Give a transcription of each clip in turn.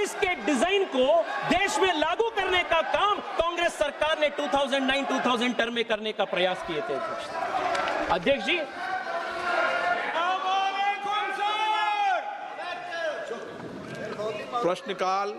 22 के डिजाइन को देश में लागू करने का काम कांग्रेस सरकार ने 2009-2010 में करने का प्रयास किए थे। अध्यक्ष जी, प्रश्नकाल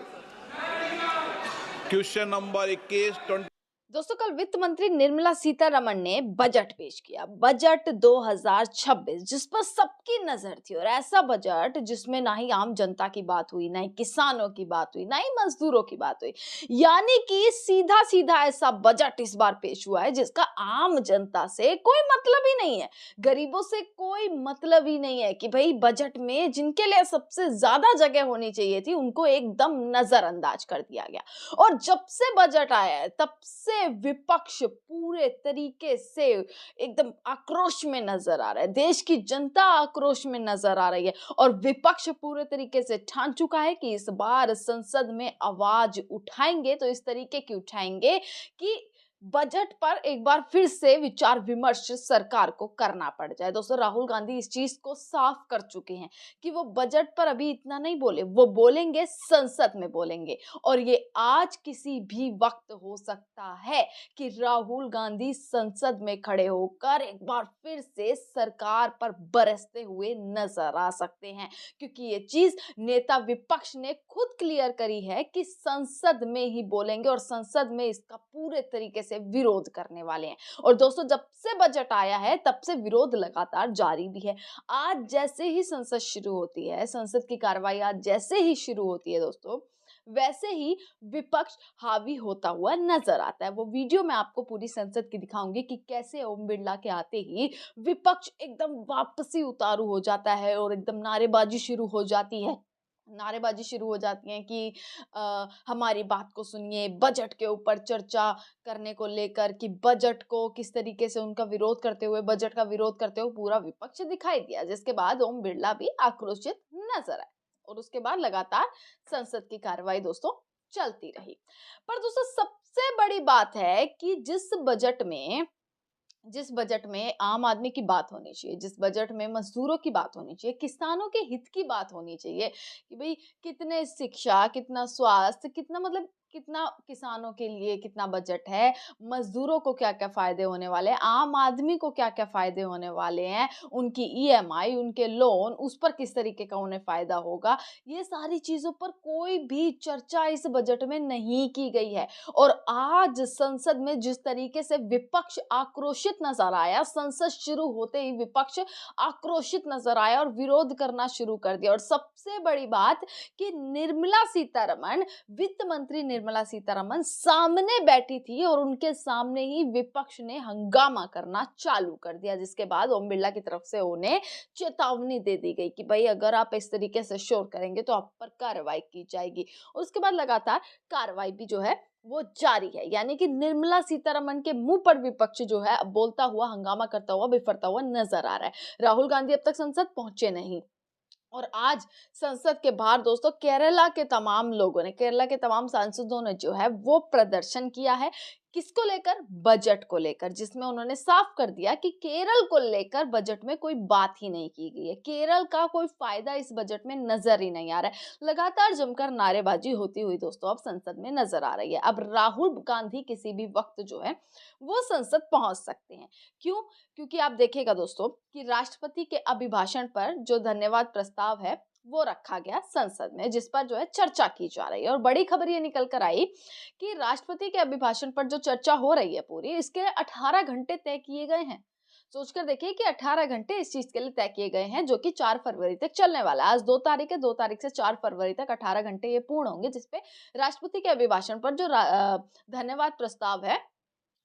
क्वेश्चन नंबर 21। दोस्तों, कल वित्त मंत्री निर्मला सीतारमण ने बजट पेश किया, बजट 2026, जिस पर सबकी नजर थी। और ऐसा बजट जिसमें ना ही आम जनता की बात हुई, ना ही किसानों की बात हुई, ना ही मजदूरों की बात हुई। यानी कि सीधा सीधा ऐसा बजट इस बार पेश हुआ है जिसका आम जनता से कोई मतलब ही नहीं है, गरीबों से कोई मतलब ही नहीं है। कि भाई बजट में जिनके लिए सबसे ज्यादा जगह होनी चाहिए थी उनको एकदम नजरअंदाज कर दिया गया। और जब से बजट आया है तब से विपक्ष पूरे तरीके से एकदम आक्रोश में नजर आ रहा है, देश की जनता आक्रोश में नजर आ रही है। और विपक्ष पूरे तरीके से ठान चुका है कि इस बार संसद में आवाज उठाएंगे तो इस तरीके की उठाएंगे कि बजट पर एक बार फिर से विचार विमर्श सरकार को करना पड़ जाए। दोस्तों, राहुल गांधी इस चीज को साफ कर चुके हैं कि वो बजट पर अभी इतना नहीं बोले, वो बोलेंगे संसद में बोलेंगे। और ये आज किसी भी वक्त हो सकता है कि राहुल गांधी संसद में खड़े होकर एक बार फिर से सरकार पर बरसते हुए नजर आ सकते हैं। क्योंकि ये चीज नेता विपक्ष ने खुद क्लियर करी है कि संसद में ही बोलेंगे और संसद में इसका पूरे तरीके से विरोध करने वाले हैं। और दोस्तों, जब से बजट आया है तब से विरोध लगातार जारी भी है। आज जैसे ही संसद शुरू होती है, संसद की कार्रवाई आज जैसे ही शुरू होती है दोस्तों, वैसे ही विपक्ष हावी होता हुआ नजर आता है। वो वीडियो मैं आपको पूरी संसद की दिखाऊंगी कि कैसे ओम बिरला के आते ही विपक्ष एकदम वापसी उतारू हो जाता है और एकदम नारेबाजी शुरू हो जाती है। नारेबाजी शुरू हो जाती है कि हमारी बात को सुनिए, बजट के ऊपर चर्चा करने को लेकर, कि बजट को किस तरीके से उनका विरोध करते हुए, बजट का विरोध करते हुए पूरा विपक्ष दिखाई दिया। जिसके बाद ओम बिरला भी आक्रोशित नजर आए और उसके बाद लगातार संसद की कार्रवाई दोस्तों चलती रही। पर दोस्तों, सबसे बड़ी बात है कि जिस बजट में आम आदमी की बात होनी चाहिए, जिस बजट में मजदूरों की बात होनी चाहिए, किसानों के हित की बात होनी चाहिए, कि भाई कितने शिक्षा, कितना स्वास्थ्य, कितना मतलब कितना किसानों के लिए कितना बजट है, मजदूरों को क्या क्या फायदे होने वाले हैं, आम आदमी को क्या क्या फायदे होने वाले हैं, उनकी ईएमआई, उनके लोन, उस पर किस तरीके का उन्हें फायदा होगा, ये सारी चीजों पर कोई भी चर्चा इस बजट में नहीं की गई है। और आज संसद में जिस तरीके से विपक्ष आक्रोशित नजर आया, संसद शुरू होते ही विपक्ष आक्रोशित नजर आया और विरोध करना शुरू कर दिया। और सबसे बड़ी बात कि निर्मला सीतारमण, वित्त मंत्री निर्मला सीतारमण सामने बैठी थी और उनके सामने ही विपक्ष ने हंगामा करना चालू कर दिया। जिसके बाद ओम बिरला की तरफ से उन्हें चेतावनी दे दी गई कि भाई अगर आप इस तरीके से शोर करेंगे तो आप पर कार्रवाई की जाएगी। और उसके बाद लगातार कार्रवाई भी जो है वो जारी है। यानी कि निर्मला सीतारमण के मुंह पर विपक्ष जो है बोलता हुआ, हंगामा करता हुआ, बिफरता हुआ नजर आ रहा है। राहुल गांधी अब तक संसद पहुंचे नहीं। और आज संसद के बाहर दोस्तों केरला के तमाम लोगों ने, केरला के तमाम सांसदों ने जो है वो प्रदर्शन किया है। किसको लेकर? बजट को लेकर, जिसमें उन्होंने साफ कर दिया कि केरल को लेकर बजट में कोई बात ही नहीं की गई है, केरल का कोई फायदा इस बजट में नजर ही नहीं आ रहा है। लगातार जमकर नारेबाजी होती हुई दोस्तों अब संसद में नजर आ रही है। अब राहुल गांधी किसी भी वक्त जो है वो संसद पहुंच सकते हैं। क्यों? क्योंकि आप देखिएगा दोस्तों कि राष्ट्रपति के अभिभाषण पर जो धन्यवाद प्रस्ताव है वो रखा गया संसद में, जिस पर जो है चर्चा की जा रही है। और बड़ी खबर ये निकल कर आई कि राष्ट्रपति के अभिभाषण पर जो चर्चा हो रही है पूरी, इसके 18 घंटे तय किए गए हैं। सोचकर देखिए कि 18 घंटे इस चीज के लिए तय किए गए हैं, जो कि 4 फरवरी तक चलने वाला है। आज 2 तारीख है, 2 तारीख से 4 फरवरी तक 18 घंटे ये पूर्ण होंगे, जिसपे राष्ट्रपति के अभिभाषण पर जो धन्यवाद प्रस्ताव है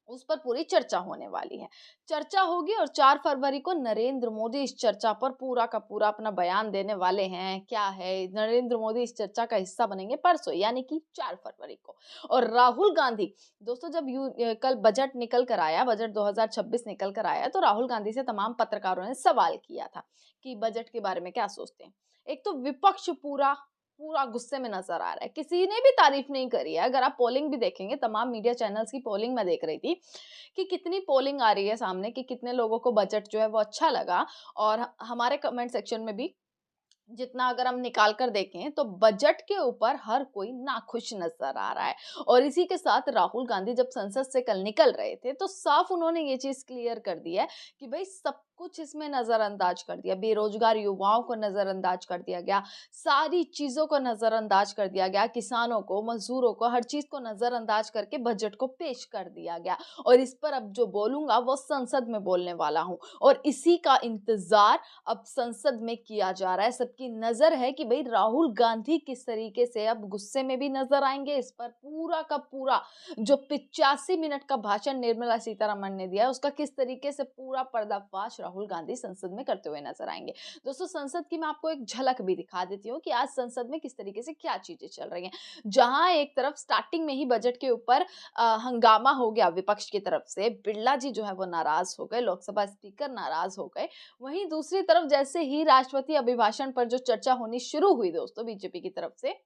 उस पर पूरी चर्चा होने वाली है। चर्चा होगी और 4 फरवरी को नरेंद्र मोदी इस चर्चा पर पूरा का पूरा अपना बयान देने वाले हैं। क्या है, नरेंद्र मोदी इस चर्चा का हिस्सा बनेंगे परसों, यानी कि 4 फरवरी को। और राहुल गांधी दोस्तों, जब कल बजट निकल कर आया, बजट 2026 निकल कर आया, तो राहुल गांधी से तमाम पत्रकारों ने सवाल किया था कि बजट के बारे में क्या सोचते हैं। एक तो विपक्ष पूरा गुस्से में नजर आ रहा है, किसी ने भी तारीफ नहीं करी है। अगर आप पोलिंग भी देखेंगे, तमाम मीडिया चैनल्स की पोलिंग मैं देख रही थी कि कितनी पोलिंग आ रही है सामने, कि कितने लोगों को बजट जो है वो अच्छा लगा। और हमारे कमेंट सेक्शन में भी जितना अगर हम निकाल कर देखें तो बजट के ऊपर हर कोई नाखुश नजर आ रहा है। और इसी के साथ राहुल गांधी जब संसद से कल निकल रहे थे तो साफ उन्होंने ये चीज क्लियर कर दी है कि भाई सब कुछ इसमें नजरअंदाज कर दिया, बेरोजगार युवाओं को नजरअंदाज कर दिया गया, सारी चीजों को नजरअंदाज कर दिया गया, किसानों को, मजदूरों को, हर चीज को नजरअंदाज करके बजट को पेश कर दिया गया। और इस पर अब जो बोलूंगा वो संसद में बोलने वाला हूं और इसी का इंतजार अब संसद में किया जा रहा है। सबकी नजर है कि भाई राहुल गांधी किस तरीके से अब गुस्से में भी नजर आएंगे। इस पर पूरा का पूरा जो 85 मिनट का भाषण निर्मला सीतारमण ने दिया है उसका किस तरीके से पूरा पर्दाफाश राहुल गांधी संसद में करते हुए नजर आएंगे। दोस्तों संसद की मैं आपको एक झलक भी दिखा देती हूँ कि आज संसद में किस तरीके से क्या चीजें चल रही हैं। जहां एक तरफ स्टार्टिंग में ही बजट के ऊपर हंगामा हो गया विपक्ष की तरफ से, बिरला जी जो है वो नाराज हो गए, लोकसभा स्पीकर नाराज हो गए। वहीं दूसरी तरफ जैसे ही राष्ट्रपति अभिभाषण पर जो चर्चा होनी शुरू हुई दोस्तों बीजेपी की तरफ से,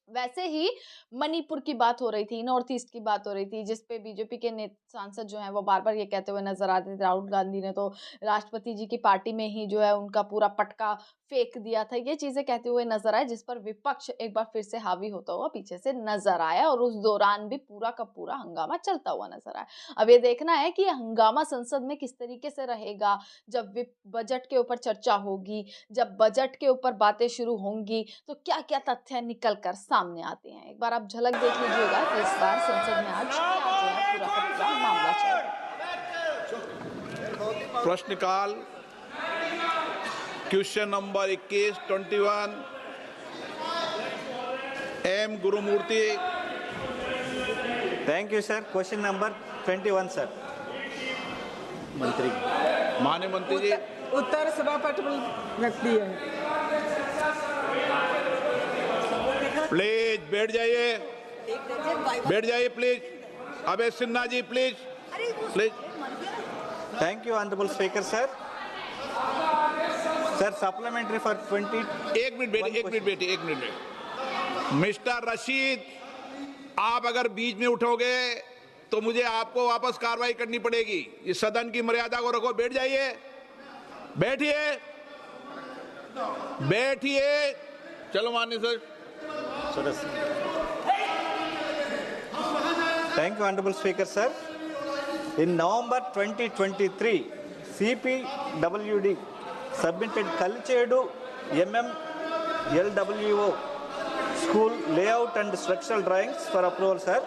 वैसे ही मणिपुर की बात हो रही थी, नॉर्थ ईस्ट की बात हो रही थी, जिसपे बीजेपी के सांसद जो हैं वो बार बार ये कहते हुए नजर आते थे राहुल गांधी ने तो राष्ट्रपति जी की पार्टी में ही जो है उनका पूरा पटका फेंक दिया था, ये चीजें कहते हुए नजर आए, जिस पर विपक्ष एक बार फिर से हावी होता हुआ पीछे से नजर आया और उस दौरान भी पूरा का पूरा हंगामा चलता हुआ नजर आया। अब ये देखना है कि हंगामा संसद में किस तरीके से रहेगा। जब बजट के ऊपर चर्चा होगी, जब बजट के ऊपर बातें शुरू होंगी तो क्या क्या तथ्य निकल कर सामने आते हैं, एक बार आप झलक देख लीजिएगा कि इस बार संसद में आज क्या जो है पूरा का पूरा मामला चल। प्रश्नकाल question number 21 M Gurumurthy. Thank you sir. Question number 21 sir. मंत्री माननीय मंत्री जी उत्तर सभापति रख दिए हैं। प्लीज बैठ जाइए, बैठ जाइए प्लीज। अबे Sinha ji please please. Thank you honourable speaker sir. Sir supplementary for 20। एक मिनट बेटी। मिस्टर रशीद, आप अगर बीच में उठोगे तो मुझे आपको वापस कार्रवाई करनी पड़ेगी। इस सदन की मर्यादा को रखो। बैठ जाइए, बैठिए। चलो माननीय sir. Thank you, Honorable Speaker, sir. In November 2023, CPWD submitted Kalichedu LWO school layout and structural drawings for approval, sir.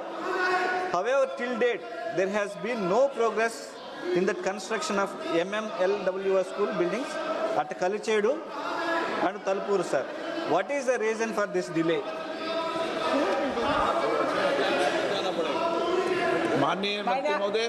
However, till date, there has been no progress in the construction of LWO school buildings at Kalichedu and Talpur, sir. What is the reason for this delay? माननीय मंत्री महोदय।